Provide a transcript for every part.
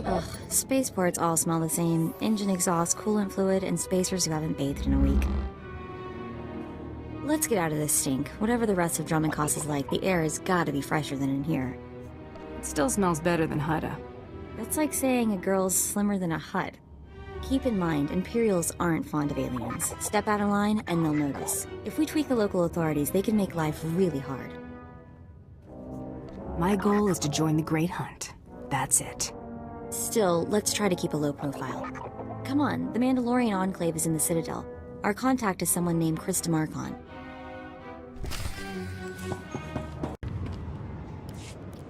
Ugh, spaceports all smell the same. Engine exhaust, coolant fluid, and spacers who haven't bathed in a week. Let's get out of this stink. Whatever the rest of Dromund Kaas is like, the air has gotta be fresher than in here. It still smells better than Hutta. That's like saying a girl's slimmer than a hut. Keep in mind, Imperials aren't fond of aliens. Step out of line and they'll notice. If we tweak the local authorities, they can make life really hard. My goal is to join the Great Hunt. That's it. Still, let's try to keep a low profile. Come on, the Mandalorian Enclave is in the Citadel. Our contact is someone named Krista Markon.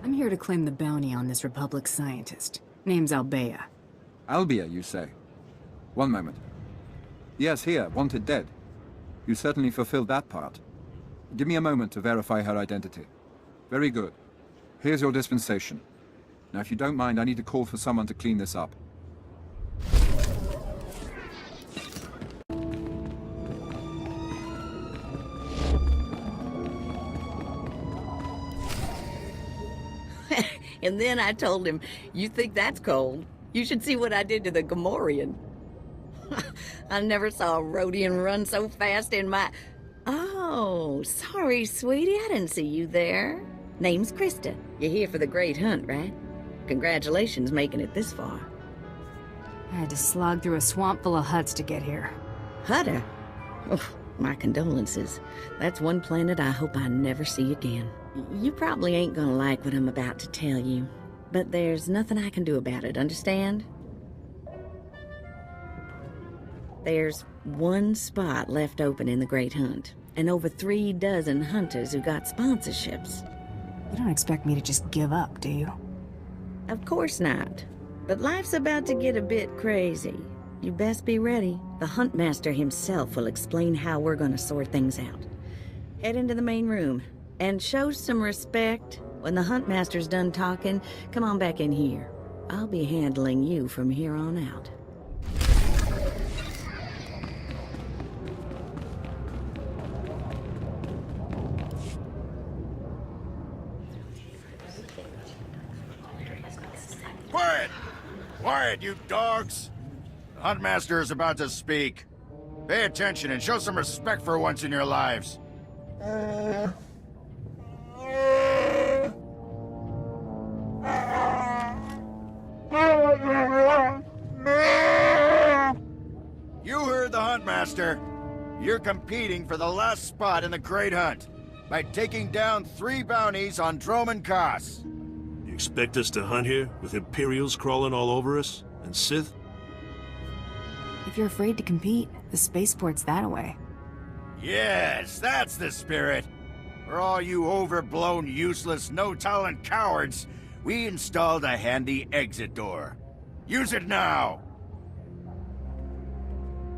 I'm here to claim the bounty on this Republic scientist. Name's Albea. Albia, you say? One moment. Yes, here, wanted dead. You certainly fulfilled that part. Give me a moment to verify her identity. Very good. Here's your dispensation. Now, if you don't mind, I need to call for someone to clean this up. And then I told him, "You think that's cold? You should see what I did to the Gamorrean." I never saw a Rhodian run so fast in my... Oh, sorry, sweetie, I didn't see you there. Name's Krista. You're here for the Great Hunt, right? Congratulations making it this far. I had to slog through a swamp full of huts to get here. Hutta? Oh, my condolences. That's one planet I hope I never see again. You probably ain't gonna like what I'm about to tell you, but there's nothing I can do about it, understand? There's one spot left open in the Great Hunt, and over 3 dozen hunters who got sponsorships. You don't expect me to just give up, do you? Of course not. But life's about to get a bit crazy. You best be ready. The Huntmaster himself will explain how we're gonna sort things out. Head into the main room, and show some respect. When the Huntmaster's done talking, come on back in here. I'll be handling you from here on out. Quiet! Quiet, you dogs! The Huntmaster is about to speak. Pay attention and show some respect for once in your lives. You heard the Huntmaster. You're competing for the last spot in the Great Hunt by taking down 3 bounties on Dromund Kaas. You expect us to hunt here with Imperials crawling all over us? And Sith? If you're afraid to compete, the spaceport's that away. Yes, that's the spirit. For all you overblown, useless, no-talent cowards, we installed a handy exit door. Use it now!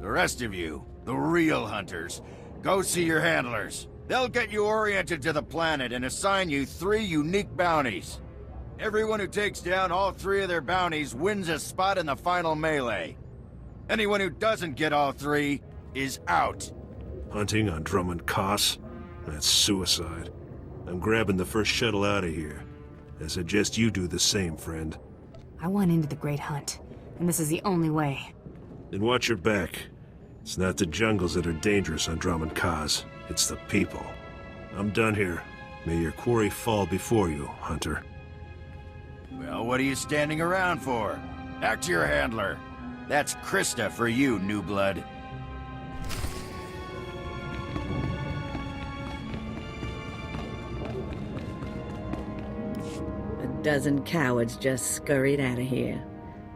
The rest of you, the real hunters, go see your handlers. They'll get you oriented to the planet and assign you 3 unique bounties. Everyone who takes down all 3 of their bounties wins a spot in the final melee. Anyone who doesn't get all 3 is out. Hunting on Dromund Kaas? That's suicide. I'm grabbing the first shuttle out of here. I suggest you do the same, friend. I want into the Great Hunt, and this is the only way. Then watch your back. It's not the jungles that are dangerous on Dromund Kaas. It's the people. I'm done here. May your quarry fall before you, Hunter. Well, what are you standing around for? Back to your handler. That's Krista for you, new blood. A dozen cowards just scurried out of here.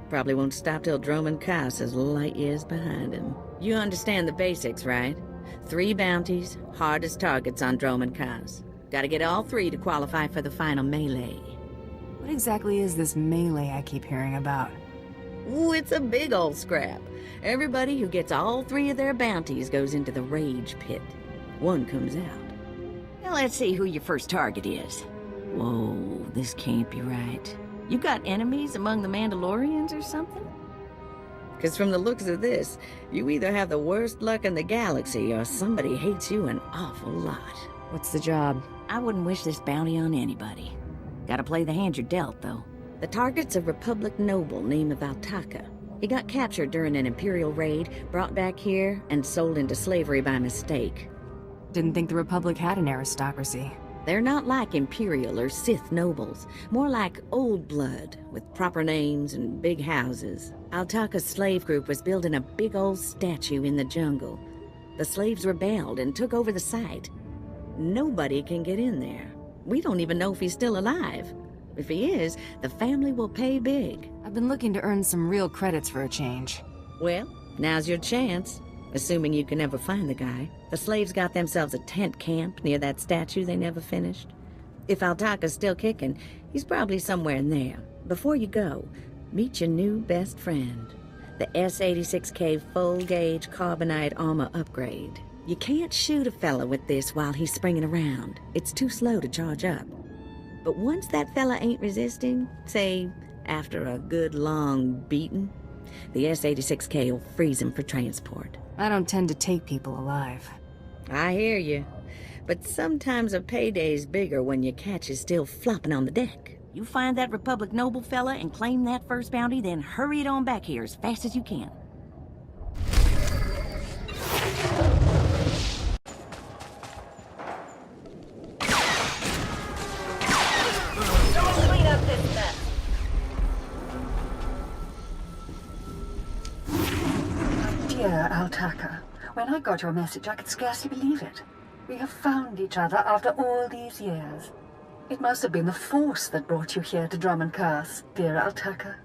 Probably won't stop till Dromund Kaas is light years behind him. You understand the basics, right? 3 bounties, hardest targets on Dromund Kaas. Gotta get all 3 to qualify for the final melee. What exactly is this melee I keep hearing about? Ooh, it's a big old scrap. Everybody who gets all 3 of their bounties goes into the rage pit. One comes out. Now let's see who your first target is. Whoa, this can't be right. You got enemies among the Mandalorians or something? Because from the looks of this, you either have the worst luck in the galaxy or somebody hates you an awful lot. What's the job? I wouldn't wish this bounty on anybody. Gotta play the hand you're dealt, though. The target's a Republic noble named Altaka. He got captured during an Imperial raid, brought back here, and sold into slavery by mistake. Didn't think the Republic had an aristocracy. They're not like Imperial or Sith nobles, more like old blood, with proper names and big houses. Altaka's slave group was building a big old statue in the jungle. The slaves rebelled and took over the site. Nobody can get in there. We don't even know if he's still alive. If he is, the family will pay big. I've been looking to earn some real credits for a change. Well, now's your chance. Assuming you can ever find the guy. The slaves got themselves a tent camp near that statue they never finished. If Altaka's still kicking, he's probably somewhere in there. Before you go, meet your new best friend. The S-86K full-gauge carbonite armor upgrade. You can't shoot a fella with this while he's springing around. It's too slow to charge up. But once that fella ain't resisting, say, after a good long beating, the S-86K will freeze him for transport. I don't tend to take people alive. I hear you. But sometimes a payday's bigger when your catch is still flopping on the deck. You find that Republic noble fella and claim that first bounty, then hurry it on back here as fast as you can. Clean up this mess. Dear Altaka, when I got your message, I could scarcely believe it. We have found each other after all these years. It must have been the Force that brought you here to Dromund Kaas, dear Altaka.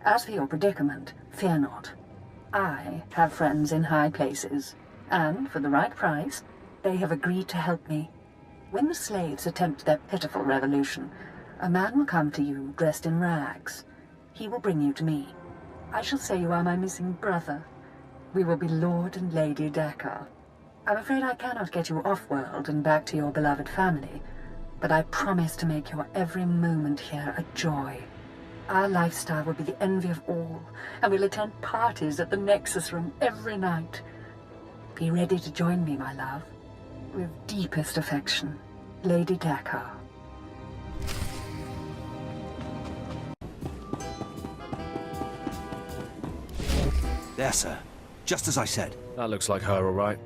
As for your predicament, fear not. I have friends in high places, and for the right price, they have agreed to help me. When the slaves attempt their pitiful revolution, a man will come to you dressed in rags. He will bring you to me. I shall say you are my missing brother. We will be Lord and Lady Dakar. I'm afraid I cannot get you off-world and back to your beloved family, but I promise to make your every moment here a joy. Our lifestyle will be the envy of all, and we'll attend parties at the Nexus Room every night. Be ready to join me, my love. With deepest affection, Lady Dakar. There, sir. Just as I said. That looks like her, all right.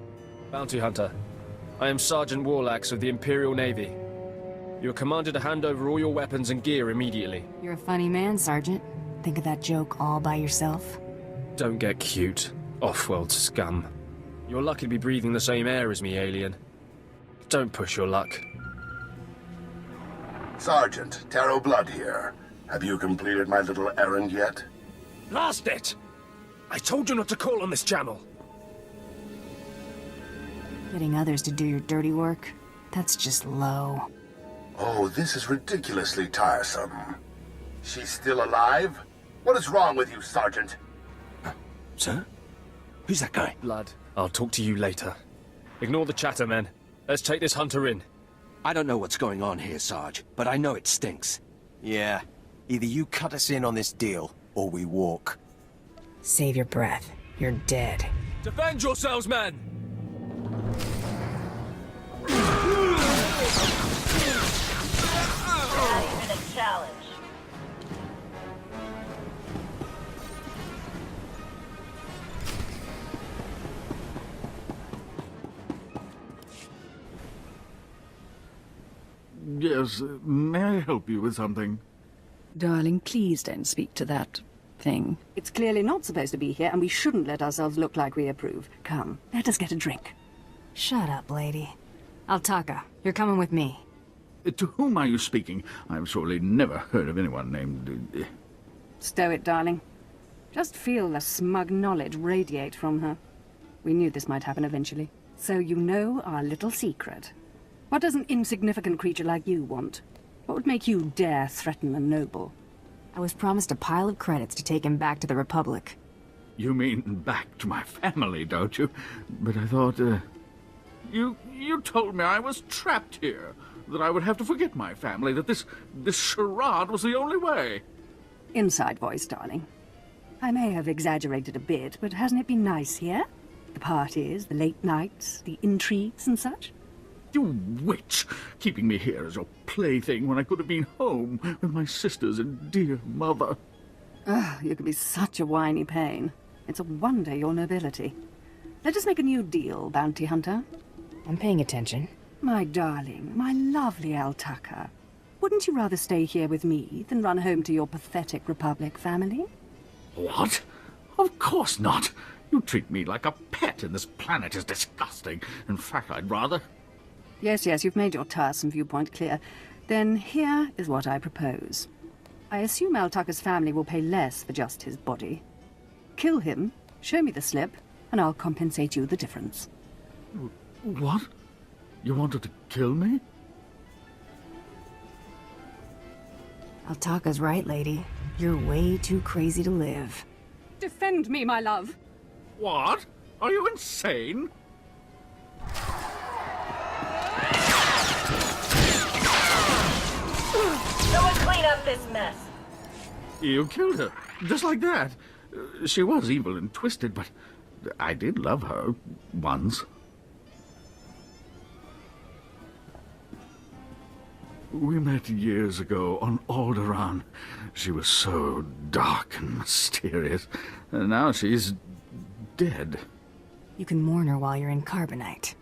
Bounty Hunter. I am Sergeant Warlax of the Imperial Navy. You are commanded to hand over all your weapons and gear immediately. You're a funny man, Sergeant. Think of that joke all by yourself? Don't get cute. Off-world scum. You're lucky to be breathing the same air as me, alien. Don't push your luck. Sergeant, Taro Blood here. Have you completed my little errand yet? Blast it! I told you not to call on this channel. Getting others to do your dirty work? That's just low. Oh, this is ridiculously tiresome. She's still alive? What is wrong with you, Sergeant? Sir? Who's that guy? Blood, I'll talk to you later. Ignore the chatter, men. Let's take this hunter in. I don't know what's going on here, Sarge, but I know it stinks. Yeah. Either you cut us in on this deal, or we walk. Save your breath. You're dead. Defend yourselves, men! Not even a challenge. Yes, may I help you with something? Darling, please don't speak to that thing. It's clearly not supposed to be here, and we shouldn't let ourselves look like we approve. Come, let us get a drink. Shut up, lady. Altaka, you're coming with me. To whom are you speaking? I've surely never heard of anyone named... Stow it, darling. Just feel the smug knowledge radiate from her. We knew this might happen eventually. So you know our little secret. What does an insignificant creature like you want? What would make you dare threaten a noble? I was promised a pile of credits to take him back to the Republic. You mean back to my family, don't you? But I thought, You told me I was trapped here, that I would have to forget my family, that this charade was the only way. Inside voice, darling. I may have exaggerated a bit, but hasn't it been nice here? The parties, the late nights, the intrigues and such? You witch! Keeping me here as your plaything when I could have been home with my sisters and dear mother. You could be such a whiny pain. It's a wonder your nobility. Let us make a new deal, bounty hunter. I'm paying attention. My darling, my lovely Altaka. Wouldn't you rather stay here with me than run home to your pathetic Republic family? What? Of course not. You treat me like a pet, and this planet is disgusting. In fact, I'd rather... Yes, you've made your tiresome viewpoint clear. Then here is what I propose. I assume Altaka's family will pay less for just his body. Kill him, show me the slip, and I'll compensate you the difference. What? You wanted to kill me? Altaka's right, lady. You're way too crazy to live. Defend me, my love! What? Are you insane? Someone clean up this mess. You killed her, just like that. She was evil and twisted, but I did love her once. We met years ago on Alderaan. She was so dark and mysterious. And now she's dead. You can mourn her while you're in Carbonite.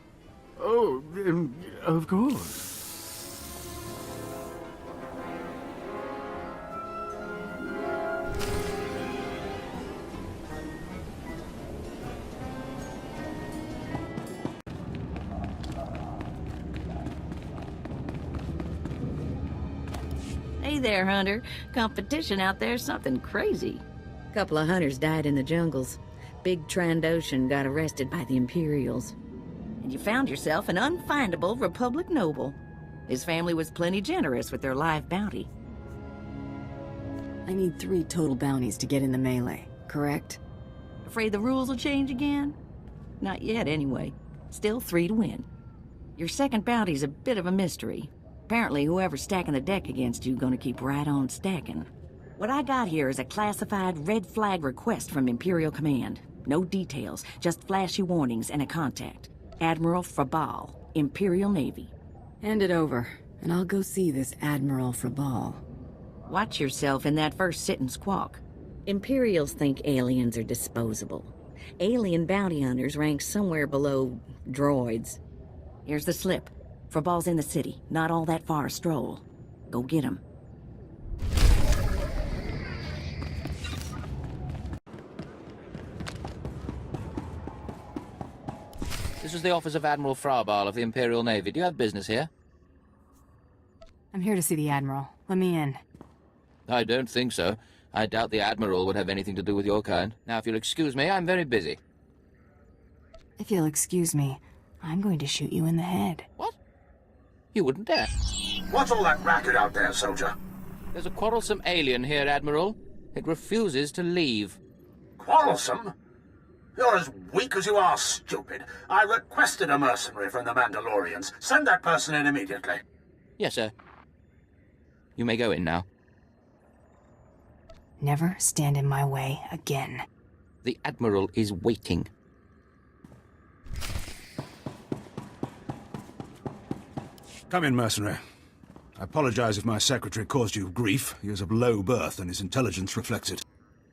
Oh, of course. Hey there, Hunter. Competition out there's something crazy. A couple of hunters died in the jungles. Big Trandoshan got arrested by the Imperials. And you found yourself an unfindable Republic noble. His family was plenty generous with their live bounty. I need 3 total bounties to get in the melee, correct? Afraid the rules will change again? Not yet, anyway. Still 3 to win. Your second bounty's a bit of a mystery. Apparently, whoever's stacking the deck against you gonna keep right on stacking. What I got here is a classified red flag request from Imperial Command. No details, just flashy warnings and a contact. Admiral Frabal, Imperial Navy. Hand it over, and I'll go see this Admiral Frabal. Watch yourself in that first sit and squawk. Imperials think aliens are disposable. Alien bounty hunters rank somewhere below droids. Here's the slip. Frabal's in the city, not all that far a stroll. Go get him. This is the office of Admiral Frabal of the Imperial Navy. Do you have business here? I'm here to see the Admiral. Let me in. I don't think so. I doubt the Admiral would have anything to do with your kind. Now, if you'll excuse me, I'm very busy. If you'll excuse me, I'm going to shoot you in the head. What? You wouldn't dare. What's all that racket out there, soldier? There's a quarrelsome alien here, Admiral. It refuses to leave. Quarrelsome? You're as weak as you are stupid. I requested a mercenary from the Mandalorians. Send that person in immediately. Yes, sir. You may go in now. Never stand in my way again. The Admiral is waiting. Come in, mercenary. I apologize if my secretary caused you grief. He is of low birth, and his intelligence reflects it.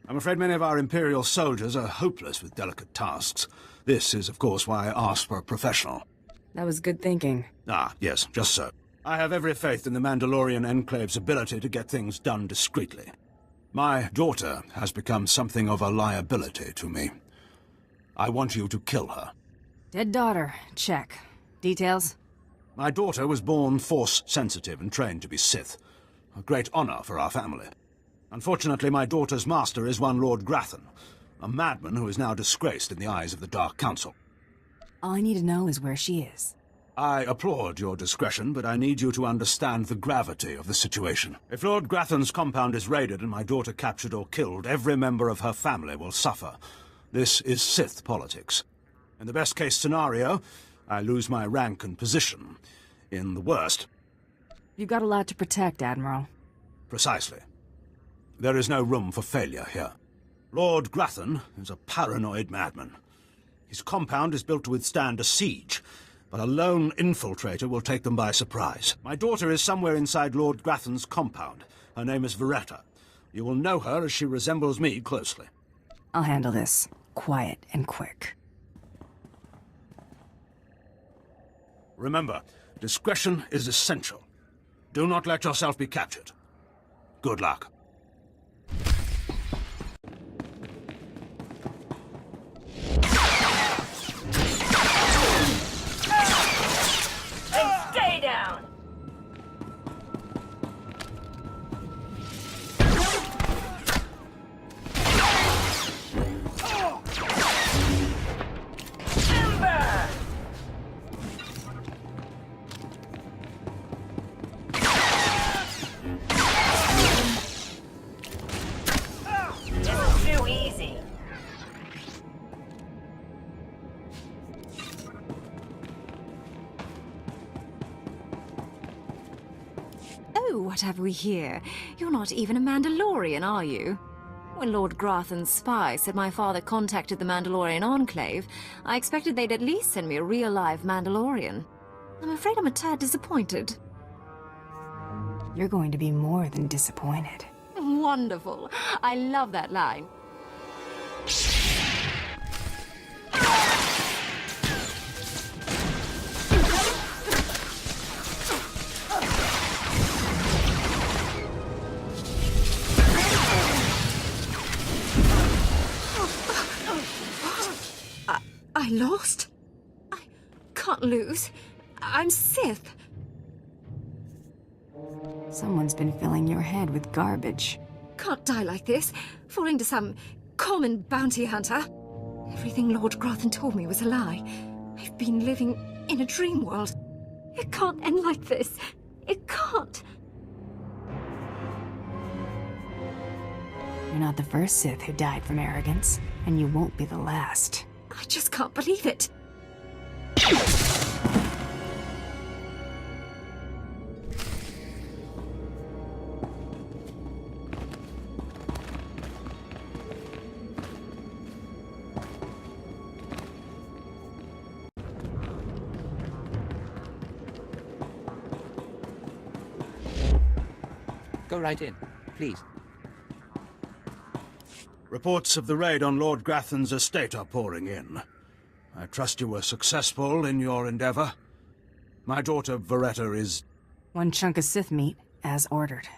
I'm afraid many of our Imperial soldiers are hopeless with delicate tasks. This is, of course, why I asked for a professional. That was good thinking. Ah, yes, just so. I have every faith in the Mandalorian Enclave's ability to get things done discreetly. My daughter has become something of a liability to me. I want you to kill her. Dead daughter. Check. Details? My daughter was born Force-sensitive and trained to be Sith. A great honor for our family. Unfortunately, my daughter's master is one Lord Grathan, a madman who is now disgraced in the eyes of the Dark Council. All I need to know is where she is. I applaud your discretion, but I need you to understand the gravity of the situation. If Lord Grathan's compound is raided and my daughter captured or killed, every member of her family will suffer. This is Sith politics. In the best-case scenario, I lose my rank and position. In the worst... You've got a lot to protect, Admiral. Precisely. There is no room for failure here. Lord Grathan is a paranoid madman. His compound is built to withstand a siege, but a lone infiltrator will take them by surprise. My daughter is somewhere inside Lord Grathan's compound. Her name is Veretta. You will know her as she resembles me closely. I'll handle this. Quiet and quick. Remember, discretion is essential. Do not let yourself be captured. Good luck. Stay down! Timber! Isn't too easy. Oh, what have we here? You're not even a Mandalorian, are you? When Lord Grathan's spy said my father contacted the Mandalorian Enclave, I expected they'd at least send me a real live Mandalorian. I'm afraid I'm a tad disappointed. You're going to be more than disappointed. Wonderful. I love that line. I lost? I can't lose. I'm Sith. Someone's been filling your head with garbage. Can't die like this, falling to some common bounty hunter. Everything Lord Grathan told me was a lie. I've been living in a dream world. It can't end like this. It can't. You're not the first Sith who died from arrogance, and you won't be the last. I just can't believe it. Go right in, please. Reports of the raid on Lord Grathan's estate are pouring in. I trust you were successful in your endeavor. My daughter, Veretta, is... One chunk of Sith meat, as ordered.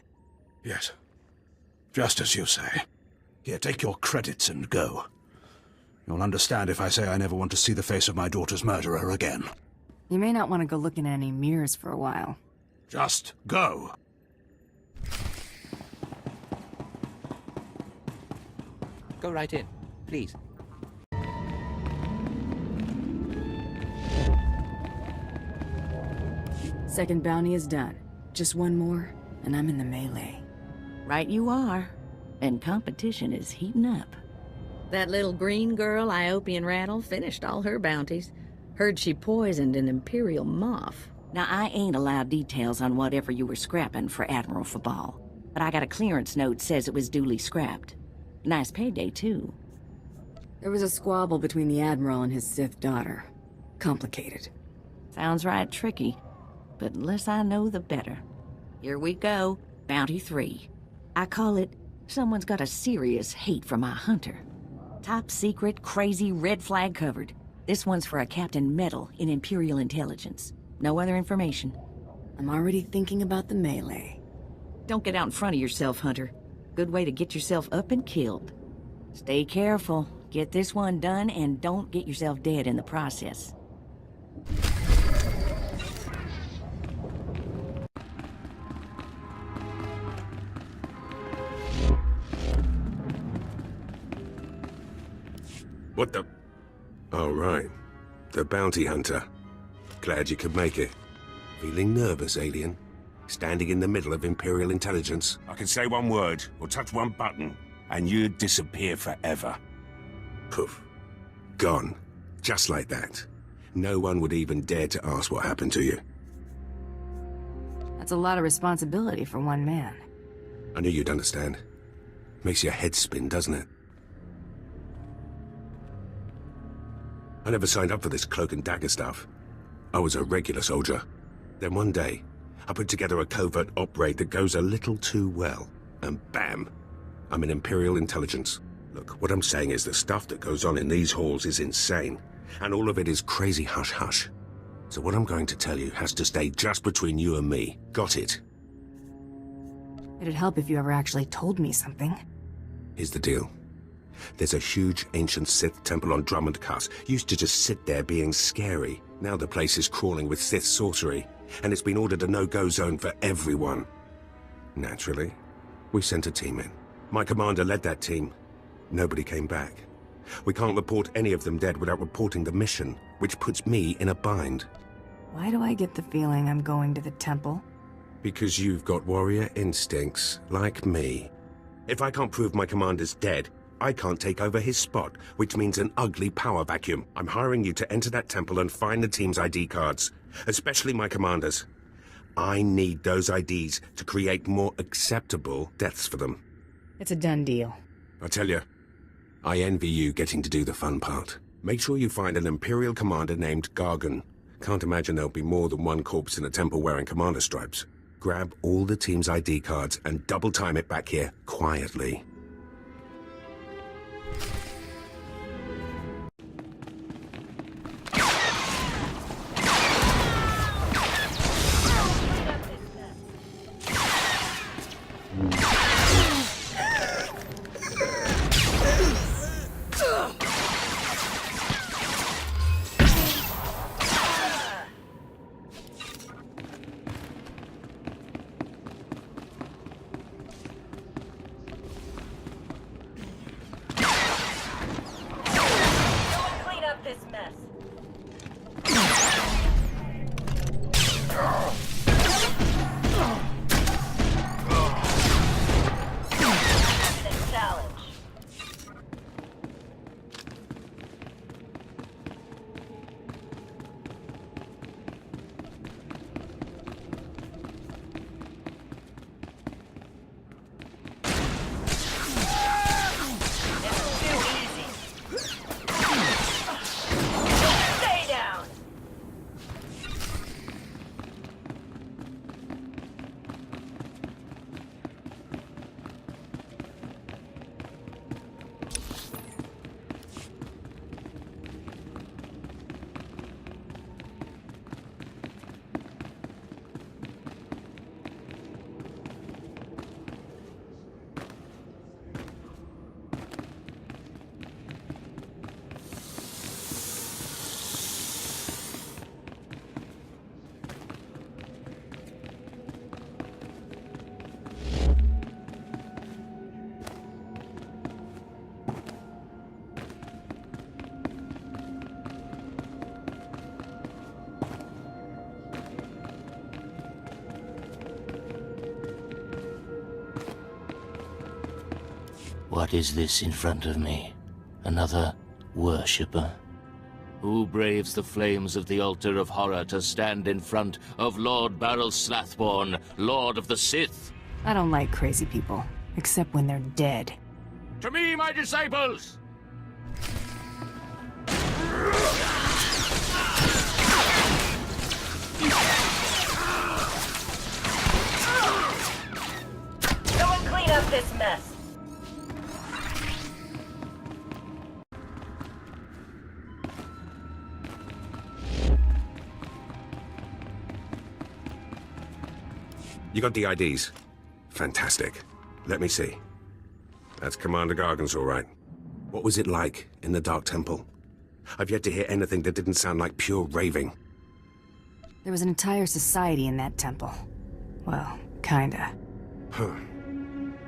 Yes. Just as you say. Here, take your credits and go. You'll understand if I say I never want to see the face of my daughter's murderer again. You may not want to go looking at any mirrors for a while. Just go. Go right in, please. Second bounty is done. Just one more, and I'm in the melee. Right you are. And competition is heating up. That little green girl, Iopian Rattle, finished all her bounties. Heard she poisoned an Imperial moth. Now, I ain't allowed details on whatever you were scrapping for Admiral Fabal, but I got a clearance note says it was duly scrapped. Nice payday, too. There was a squabble between the Admiral and his Sith daughter. Complicated. Sounds right tricky, but the less I know, the better. Here we go, Bounty 3. I call it, someone's got a serious hate for my hunter. Top secret, crazy, red flag covered. This one's for a Captain Metal in Imperial Intelligence. No other information. I'm already thinking about the melee. Don't get out in front of yourself, Hunter. Good way to get yourself up and killed. Stay careful. Get this one done and don't get yourself dead in the process. What the... Oh, right. The bounty hunter. Glad you could make it. Feeling nervous, alien? Standing in the middle of Imperial intelligence. I could say one word, or touch one button, and you'd disappear forever. Poof. Gone. Just like that. No one would even dare to ask what happened to you. That's a lot of responsibility for one man. I knew you'd understand. Makes your head spin, doesn't it? I never signed up for this cloak and dagger stuff. I was a regular soldier. Then one day, I put together a covert op raid that goes a little too well. And bam! I'm in Imperial intelligence. Look, what I'm saying is the stuff that goes on in these halls is insane. And all of it is crazy hush-hush. So what I'm going to tell you has to stay just between you and me. Got it? It'd help if you ever actually told me something. Here's the deal. There's a huge ancient Sith temple on Dromund Kaas. Used to just sit there being scary. Now the place is crawling with Sith sorcery. And it's been ordered a no-go zone for everyone. Naturally, we sent a team in. My commander led that team. Nobody came back. We can't report any of them dead without reporting the mission, which puts me in a bind. Why do I get the feeling I'm going to the temple? Because you've got warrior instincts, like me. If I can't prove my commander's dead, I can't take over his spot, which means an ugly power vacuum. I'm hiring you to enter that temple and find the team's ID cards, especially my commander's. I need those IDs to create more acceptable deaths for them. It's a done deal. I tell you, I envy you getting to do the fun part. Make sure you find an Imperial commander named Gargan. Can't imagine there'll be more than one corpse in a temple wearing commander stripes. Grab all the team's ID cards and double time it back here, quietly. What is this in front of me? Another worshipper? Who braves the flames of the altar of horror to stand in front of Lord Baral Slathborn, Lord of the Sith? I don't like crazy people, except when they're dead. To me, my disciples! Someone clean up this mess. You got the IDs? Fantastic. Let me see. That's Commander Gargan's all right. What was it like in the Dark Temple? I've yet to hear anything that didn't sound like pure raving. There was an entire society in that temple. Well, kinda. Huh.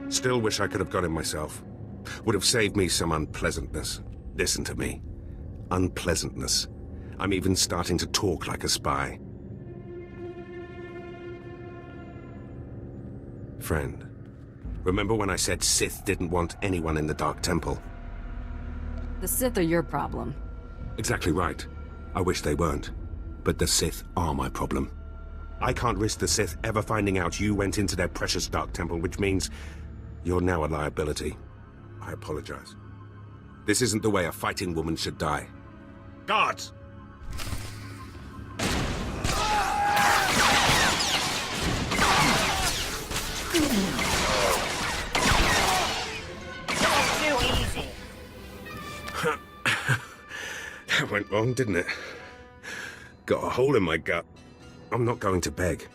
Still wish I could have got in myself. Would have saved me some unpleasantness. Listen to me. Unpleasantness. I'm even starting to talk like a spy. Friend, remember when I said Sith didn't want anyone in the Dark Temple? The Sith are your problem. Exactly right. I wish they weren't. But the Sith are my problem. I can't risk the Sith ever finding out you went into their precious Dark Temple, which means you're now a liability. I apologize. This isn't the way a fighting woman should die. Guards! went wrong, didn't it? Got a hole in my gut. I'm not going to beg.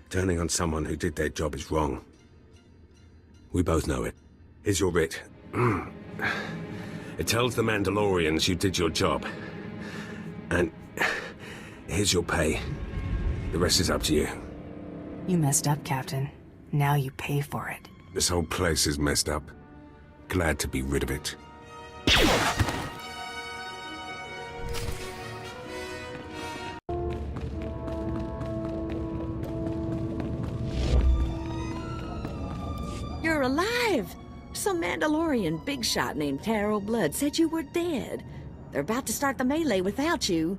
Turning on someone who did their job is wrong. We both know it. Here's your writ. It tells the Mandalorians you did your job. And here's your pay. The rest is up to you. You messed up, Captain. Now you pay for it. This whole place is messed up. Glad to be rid of it. You're alive! Some Mandalorian big shot named Taro Blood said you were dead. They're about to start the melee without you.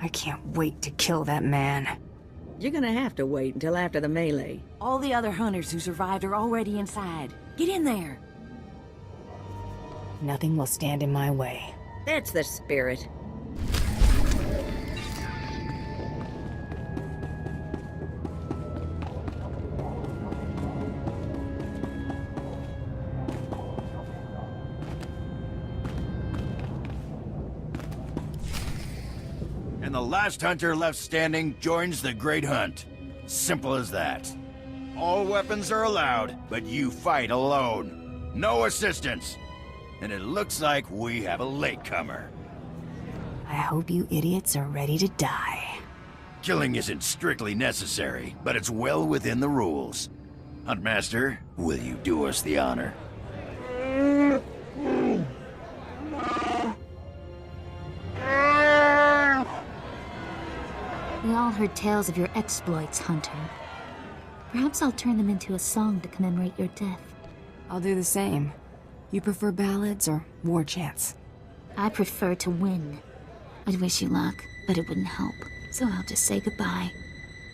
I can't wait to kill that man. You're gonna have to wait until after the melee. All the other hunters who survived are already inside. Get in there! Nothing will stand in my way. That's the spirit. And the last hunter left standing joins the Great Hunt. Simple as that. All weapons are allowed, but you fight alone. No assistance. And it looks like we have a latecomer. I hope you idiots are ready to die. Killing isn't strictly necessary, but it's well within the rules. Huntmaster, will you do us the honor? We all heard tales of your exploits, Hunter. Perhaps I'll turn them into a song to commemorate your death. I'll do the same. You prefer ballads or war chants? I prefer to win. I'd wish you luck, but it wouldn't help. So I'll just say goodbye.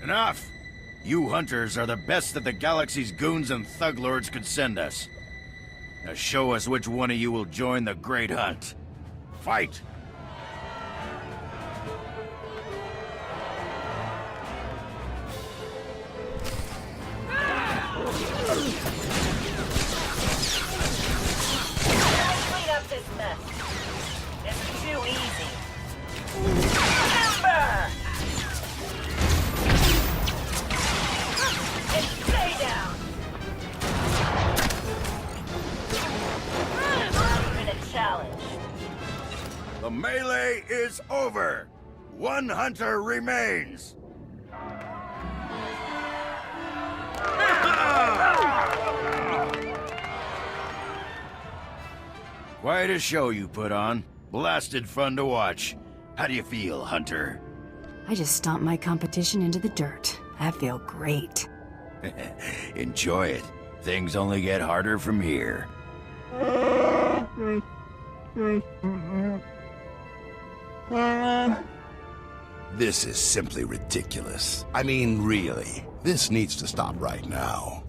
Enough! You hunters are the best that the galaxy's goons and thug lords could send us. Now show us which one of you will join the Great Hunt. Fight! Clean up this mess. This is too easy. Timber! And stay down! Not even a challenge. The melee is over. One hunter remains. Quite a show you put on. Blasted fun to watch. How do you feel, Hunter? I just stomped my competition into the dirt. I feel great. Enjoy it. Things only get harder from here. This is simply ridiculous. I mean, really. This needs to stop right now.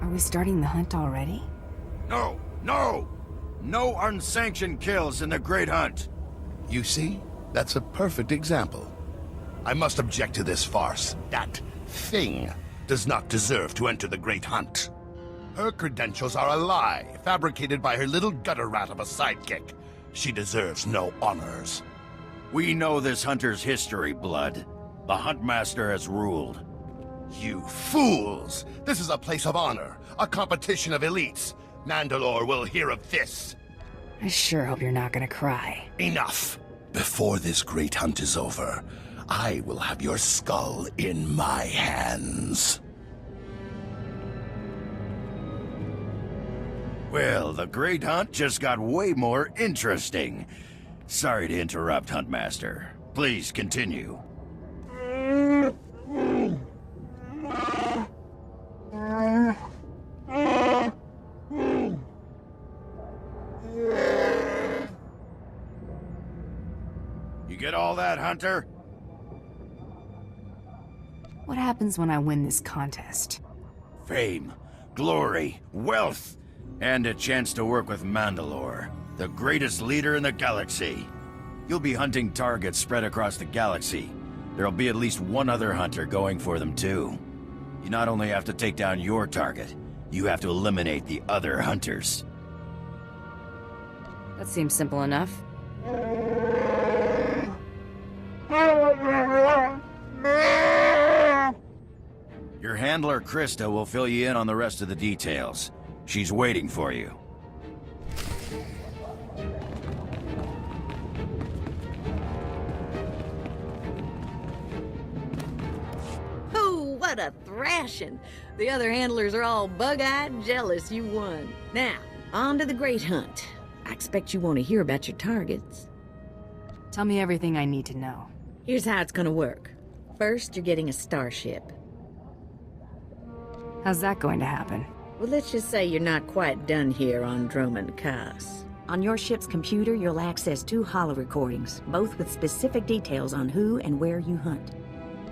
Are we starting the hunt already? No! No! No unsanctioned kills in the Great Hunt. You see? That's a perfect example. I must object to this farce. That thing does not deserve to enter the Great Hunt. Her credentials are a lie, fabricated by her little gutter rat of a sidekick. She deserves no honors. We know this hunter's history, Blood. The Huntmaster has ruled. You fools! This is a place of honor, a competition of elites. Mandalore will hear of this. I sure hope you're not gonna cry. Enough! Before this Great Hunt is over, I will have your skull in my hands. Well, the Great Hunt just got way more interesting. Sorry to interrupt, Huntmaster. Please continue. You get all that, Hunter? What happens when I win this contest? Fame, glory, wealth, and a chance to work with Mandalore, the greatest leader in the galaxy. You'll be hunting targets spread across the galaxy. There'll be at least one other hunter going for them too. You not only have to take down your target, you have to eliminate the other hunters. That seems simple enough. Your handler, Krista, will fill you in on the rest of the details. She's waiting for you. Oh, what a thrashing! The other handlers are all bug-eyed jealous you won. Now, on to the Great Hunt. I expect you want to hear about your targets. Tell me everything I need to know. Here's how it's gonna work. First, you're getting a starship. How's that going to happen? Well, let's just say you're not quite done here on Dromund Kaas. On your ship's computer, you'll access 2 holo recordings, both with specific details on who and where you hunt.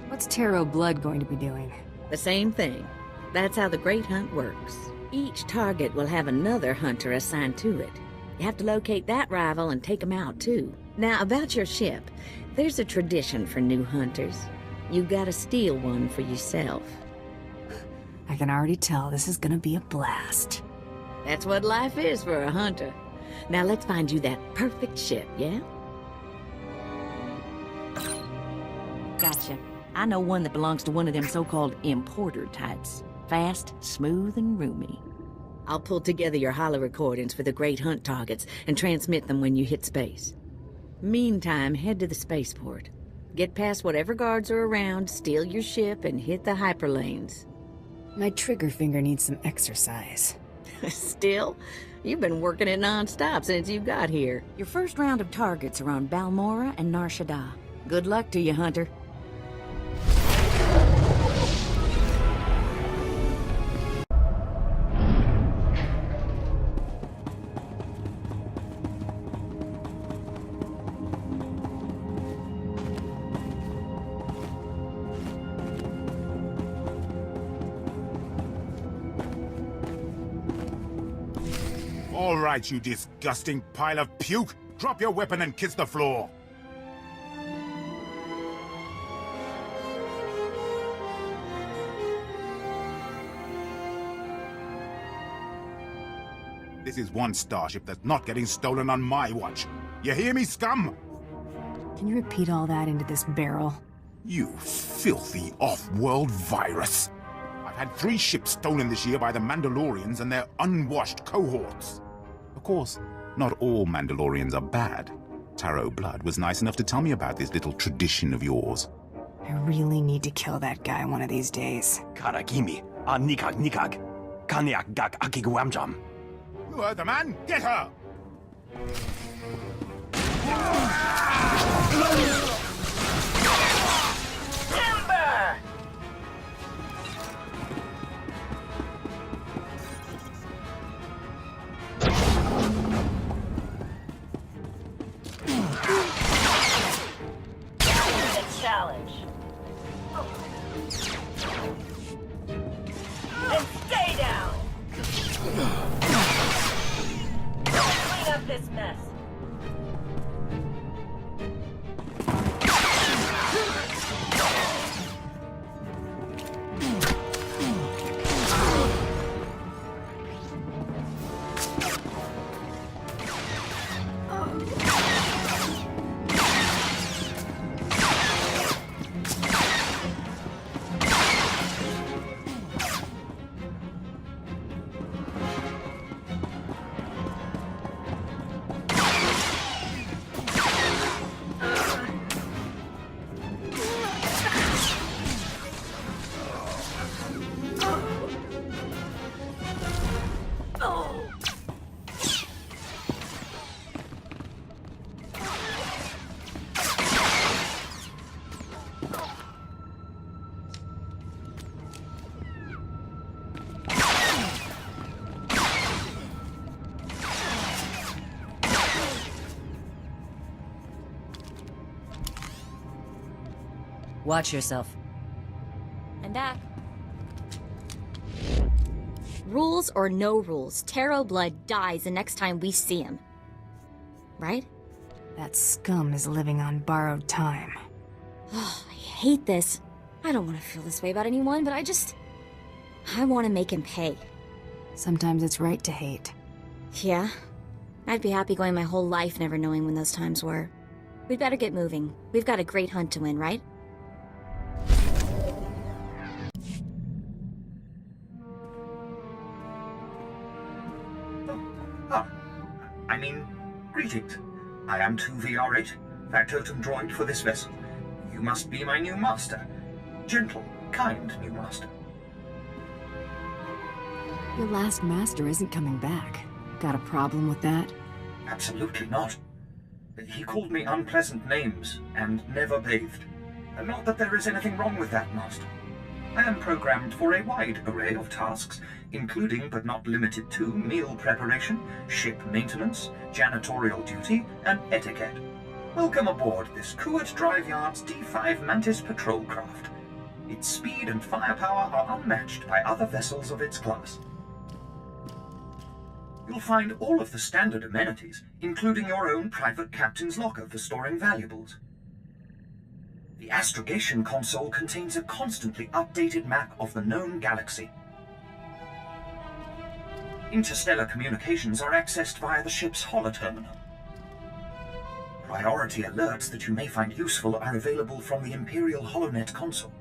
What's Tarot Blood going to be doing? The same thing. That's how the Great Hunt works. Each target will have another hunter assigned to it. You have to locate that rival and take him out, too. Now, about your ship, there's a tradition for new hunters. You gotta steal one for yourself. I can already tell this is gonna be a blast. That's what life is for a hunter. Now let's find you that perfect ship, yeah? Gotcha. I know one that belongs to one of them so-called importer types. Fast, smooth, and roomy. I'll pull together your holo recordings for the Great Hunt targets and transmit them when you hit space. Meantime, head to the spaceport. Get past whatever guards are around, steal your ship, and hit the hyperlanes. My trigger finger needs some exercise. Still? You've been working it non-stop since you got here. Your first round of targets are on Balmora and Nar Shaddaa. Good luck to you, Hunter. All right, you disgusting pile of puke! Drop your weapon and kiss the floor! This is one starship that's not getting stolen on my watch. You hear me, scum? Can you repeat all that into this barrel? You filthy off-world virus! I've had 3 ships stolen this year by the Mandalorians and their unwashed cohorts. Of course, not all Mandalorians are bad. Tarot Blood was nice enough to tell me about this little tradition of yours. I really need to kill that guy one of these days. Karagimi, nikag nikag, kanyak gak akiguamjam. You heard the man! Get her! Timber! Challenge. And stay down! Clean up this mess. Watch yourself. I'm back. Rules or no rules, Tarot Blood dies the next time we see him. Right? That scum is living on borrowed time. Oh, I hate this. I don't want to feel this way about anyone, but I want to make him pay. Sometimes it's right to hate. Yeah? I'd be happy going my whole life never knowing when those times were. We'd better get moving. We've got a great hunt to win, right? Greetings. I am 2VR8, factotum droid for this vessel. You must be my new master. Gentle, kind new master. Your last master isn't coming back. Got a problem with that? Absolutely not. He called me unpleasant names and never bathed. Not that there is anything wrong with that, master. I am programmed for a wide array of tasks, including but not limited to meal preparation, ship maintenance, janitorial duty, and etiquette. Welcome aboard this Kuat Drive Yard's D5 Mantis patrol craft. Its speed and firepower are unmatched by other vessels of its class. You'll find all of the standard amenities, including your own private captain's locker for storing valuables. The astrogation console contains a constantly updated map of the known galaxy. Interstellar communications are accessed via the ship's holoterminal. Priority alerts that you may find useful are available from the Imperial HoloNet console.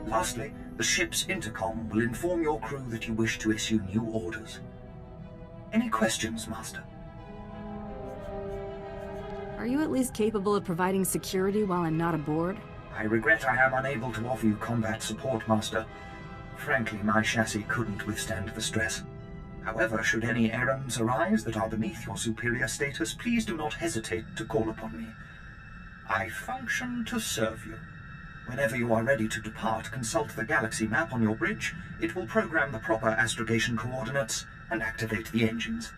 Lastly, the ship's intercom will inform your crew that you wish to issue new orders. Any questions, Master? Are you at least capable of providing security while I'm not aboard? I regret I am unable to offer you combat support, Master. Frankly, my chassis couldn't withstand the stress. However, should any errands arise that are beneath your superior status, please do not hesitate to call upon me. I function to serve you. Whenever you are ready to depart, consult the galaxy map on your bridge. It will program the proper astrogation coordinates and activate the engines.